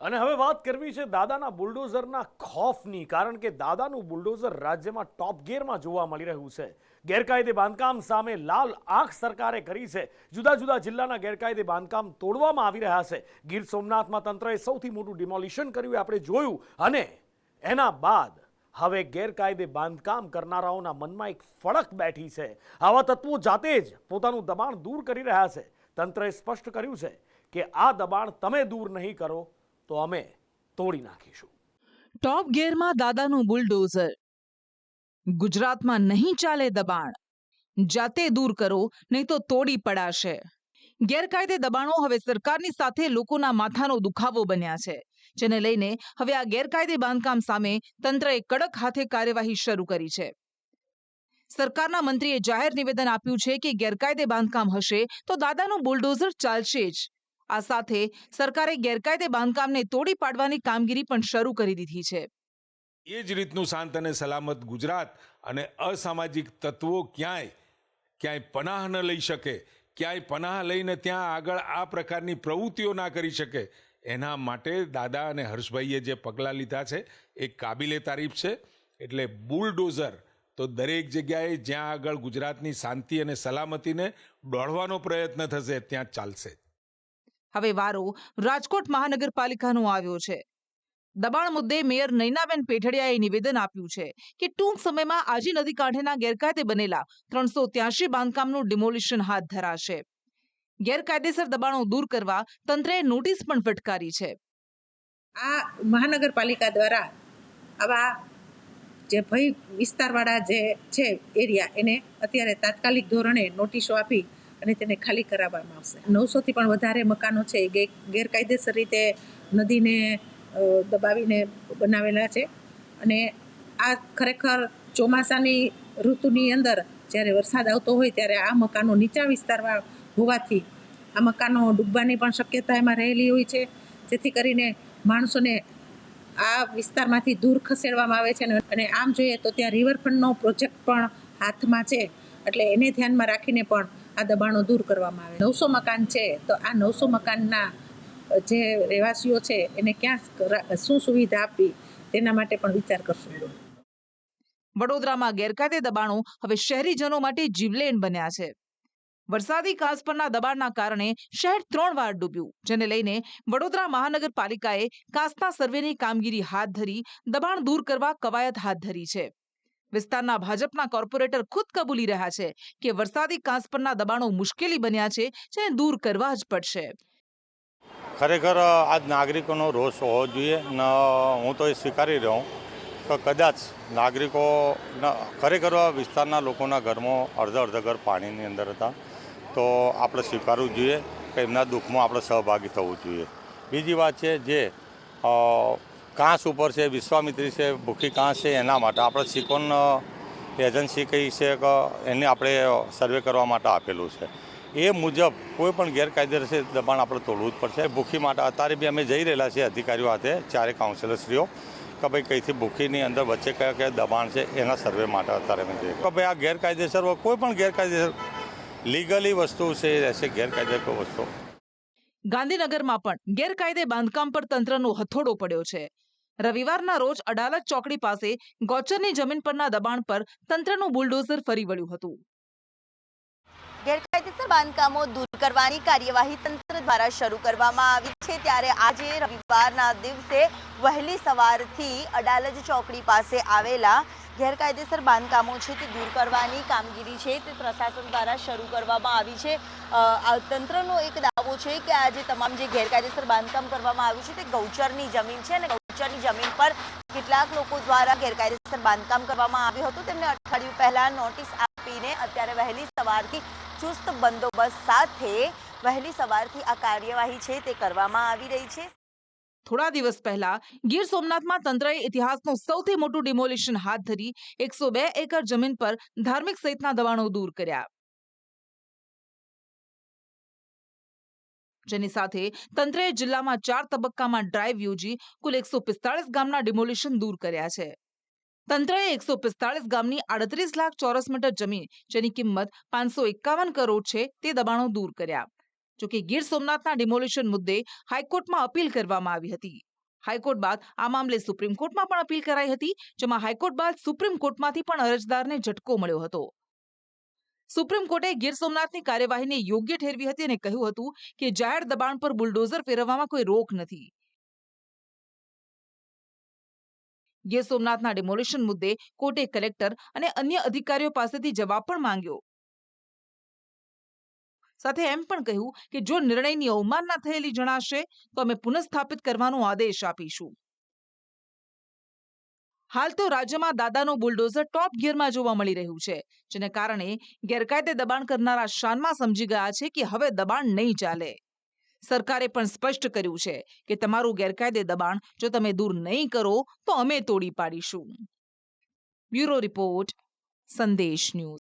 અને હવે વાત કરવી છે દાદાના બુલડોઝરના ખોફની, કારણ કે દાદાનું બુલડોઝર રાજ્યમાં ટોપ ગિયરમાં જોવા મળી રહ્યું છે. ગેરકાયદે બાંધકામ સામે લાલ આંખ સરકારે કરી છે. જુદા જુદા જિલ્લાના ગેરકાયદે બાંધકામ તોડવામાં આવી રહ્યા છે. ગીર સોમનાથમાં તંત્રએ સૌથી મોટું ડિમોલિશન કર્યું આપણે જોયું, અને એના બાદ હવે ગેરકાયદે બાંધકામ કરનારાઓના મનમાં એક ફડક બેઠી છે. આવા તત્વો જાતે જ પોતાનું દબાણ દૂર કરી રહ્યા છે. તંત્રએ સ્પષ્ટ કર્યું છે કે આ દબાણ તમે દૂર નહીં કરો તો અમે તોડી નાખીશું. ટોપ ગિયરમાં દાદાનું બુલડોઝર. ગુજરાતમાં નહીં ચાલે દબાણ, જાતે દૂર કરો નહીં તો તોડી પડાશે. ગેરકાયદે દબાણો હવે સરકારની સાથે લોકોના માથાનો દુખાવો બન્યા છે, જેને લઈને હવે આ ગેરકાયદે બાંધકામ સામે તંત્રએ કડક હાથે કાર્યવાહી શરૂ કરી છે. સરકારના મંત્રીએ જાહેર નિવેદન આપ્યું છે કે ગેરકાયદે બાંધકામ હશે તો દાદાનું બુલડોઝર ચાલશે જ. આ સાથે સરકારે ગેરકાયદે બાંધકામને તોડી પાડવાની કામગીરી પણ શરૂ કરી દીધી છે. એ જ રીતનું શાંત અને સલામત ગુજરાત અને અસામાજિક તત્વો ક્યાંય પનાહ ન લઈ શકે, ક્યાંય પનાહ લઈને ત્યાં આગળ આ પ્રકારની પ્રવૃત્તિઓ ના કરી શકે, એના માટે દાદા અને હર્ષભાઈએ જે પગલાં લીધા છે એ કાબિલે તારીફ છે. એટલે બુલડોઝર તો દરેક જગ્યાએ જ્યાં આગળ ગુજરાતની શાંતિ અને સલામતીને દોડવાનો પ્રયત્ન થશે ત્યાં ચાલશે. હવે વારો રાજકોટ મહાનગરપાલિકાનો આવ્યો છે. દબાણ મુદ્દે મેયર નયનાબેન પેઢડિયાએ નિવેદન આપ્યું છે કે ટૂંક સમયમાં આજી નદી કાંઠેના ગેરકાયદે બનેલા 383 બાંધકામનું ડિમોલિશન હાથ ધરાશે. ગેરકાયદેસર દબાણો દૂર કરવા તંત્રએ નોટિસ પણ ફટકારી છે. આ મહાનગરપાલિકા દ્વારા આવા જે ભય વિસ્તારવાળા જે છે એરિયા, એને અત્યારે તાત્કાલિક ધોરણે નોટિસો આપી અને તેને ખાલી કરાવવામાં આવશે. 900થી પણ વધારે મકાનો છે એ ગેરકાયદેસર રીતે નદીને દબાવીને બનાવેલા છે. અને આ ખરેખર ચોમાસાની ઋતુની અંદર જ્યારે વરસાદ આવતો હોય ત્યારે આ મકાનો નીચા વિસ્તારમાં હોવાથી આ મકાનો ડૂબવાની પણ શક્યતા એમાં રહેલી હોય છે. જેથી કરીને માણસોને આ વિસ્તારમાંથી દૂર ખસેડવામાં આવે છે. અને આમ જોઈએ તો ત્યાં રિવરફ્રન્ટનો પ્રોજેક્ટ પણ હાથમાં છે, એટલે એને ધ્યાનમાં રાખીને પણ આ દબાણો દૂર કરવામાં આવે. 900 મકાન છે તો આ 900 મકાનના જે રહેવાસીઓ છે એને ક્યાં શું સુવિધા આપવી તેના માટે પણ વિચાર કરશું. વડોદરામાં ગેરકાયદે દબાણો હવે શહેરીજનો માટે જીવલેણ બન્યા છે. વરસાદી કાંસ પરના દબાણના કારણે શહેર 3 વાર ડૂબ્યું, જેને લઈને વડોદરા મહાનગરપાલિકાએ કાંસના સર્વેની કામગીરી હાથ ધરી દબાણ દૂર કરવા કવાયત હાથ ધરી છે. વિસ્તારના ભાજપના કોર્પોરેટર ખુદ કબૂલી રહ્યા છે કે વરસાદી કાંસ પરના દબાણો મુશ્કેલી બન્યા છે, જેને દૂર કરવા જ પડશે. ખરેખર આજ નાગરિકોનો રોષ હોવો જોઈએ ને હું તો એ સ્વીકારી રહ્યો કે કદાચ નાગરિકો ખરેખર વિસ્તારના લોકોના ઘરમાં અડધા ઘર પાણીની અંદર હતા, તો આપણે સ્વીકારવું જોઈએ કે એમના દુઃખમાં આપણે સહભાગી થવું જોઈએ. બીજી વાત છે જે કાંસ ઉપર છે, વિશ્વામિત્રી છે, ભૂખી કાંસ છે, એના માટે આપણે સિકોન એજન્સી કહી છે કે એને આપણે સર્વે કરવા માટે આપેલું છે. એ મુજબ કોઈ પણ ગેરકાયદેસર દબાણ આપણે તોડવું જ પડશે. ભૂખી માટે અત્યારે બી અમે જઈ રહેલા છીએ અધિકારીઓ હાથે, 4 કાઉન્સિલરશ્રીઓ, કે ભાઈ કઈથી ભૂખીની અંદર વચ્ચે કયા કયા દબાણ છે એના સર્વે માટે અત્યારે અમે જઈએ કે ભાઈ આ ગેરકાયદેસર કોઈ પણ ગેરકાયદેસર લીગલી વસ્તુ છે રહેશે, ગેરકાયદેસર વસ્તુ. ગાંધીનગરમાં પણ ગેરકાયદે બાંધકામ પર તંત્રનો હથોડો પડ્યો છે. રવિવારના રોજ અડાલજ ચોકડી પાસે ગૌચરની જમીન પરના દબાણ પર તંત્રનું બુલડોઝર ફરી વળ્યું હતું. ગેરકાયદેસર બાંધકામો દૂર કરવાની કાર્યવાહી તંત્ર દ્વારા શરૂ કરવામાં આવી છે. ત્યારે આજે રવિવારના દિવસે વહેલી સવારથી અડાલજ ચોકડી પાસે આવેલા ગેરકાયદેસર બાંધકામો છે તે દૂર કરવાની કામગીરી છે તે પ્રશાસન દ્વારા શરૂ કરવામાં આવી છે. તંત્રનો એક દાવો છે કે આ જે તમામ જે ગેરકાયદેસર બાંધકામ કરવામાં આવ્યું છે તે ગૌચરની જમીન છે, અને ગૌચરની જમીન પર કેટલાક લોકો દ્વારા ગેરકાયદેસર બાંધકામ કરવામાં આવ્યું હતું. તેમને અઠવાડિયું પહેલા નોટિસ આપીને અત્યારે વહેલી સવારથી ચુસ્ત બંદોબસ્ત સાથે વહેલી સવારથી આ કાર્યવાહી છે તે કરવામાં આવી રહી છે. થોડા દિવસ પહેલા ગીર સોમનાથમાં તંત્રએ ઇતિહાસનું સૌથી મોટું ડિમોલિશન હાથ ધરી 102 એકર જમીન પર ધાર્મિક સહિતના દબાણો દૂર કર્યા, જેની સાથે તંત્રએ જિલ્લામાં 4 તબક્કામાં ડ્રાઈવ યોજી કુલ 145 ગામના ડિમોલિશન દૂર કર્યા છે. તંત્રએ 145 ગામની 38 લાખ ચોરસ મીટર જમીન, જેની કિંમત 551 કરોડ છે, તે દબાણો દૂર કર્યા. જોકે ગીર સોમનાથના ડિમોલિશન મુદ્દે હાઈકોર્ટમાં અપીલ કરવામાં આવી હતી. હાઈકોર્ટ બાદ આ મામલે સુપ્રીમ કોર્ટમાં પણ અપીલ કરાઈ હતી, જેમાં હાઈકોર્ટ બાદ સુપ્રીમ કોર્ટમાંથી પણ અરજદારને ઝટકો મળ્યો હતો. સુપ્રીમ કોર્ટે ગીર સોમનાથની કાર્યવાહીને યોગ્ય ઠેરવી હતી અને કહ્યું હતું કે જાહેર દબાણ પર બુલડોઝર ફેરવવામાં કોઈ રોક નથી. ગીર સોમનાથના ડિમોલિશન મુદ્દે કોર્ટે કલેક્ટર અને અન્ય અધિકારીઓ પાસેથી જવાબ પણ માંગ્યો. સાથે એમ પણ કહ્યું કે જો નિર્ણયની અવમાનના થયેલી જણાશે તો અમે પુનઃસ્થાપિત કરવાનો આદેશ આપીશું. હાલ તો રાજ્યમાં દાદાનું બુલડોઝર ટોપ ગિયરમાં જોવા મળી રહ્યું છે, જેને કારણે ગેરકાયદે દબાણ કરનારા શાનમાં સમજી ગયા છે કે હવે દબાણ નહીં ચાલે. સરકારે પણ સ્પષ્ટ કર્યું છે કે તમારું ગેરકાયદે દબાણ જો તમે દૂર નહીં કરો તો અમે તોડી પાડીશું. બ્યુરો રિપોર્ટ, સંદેશ ન્યૂઝ.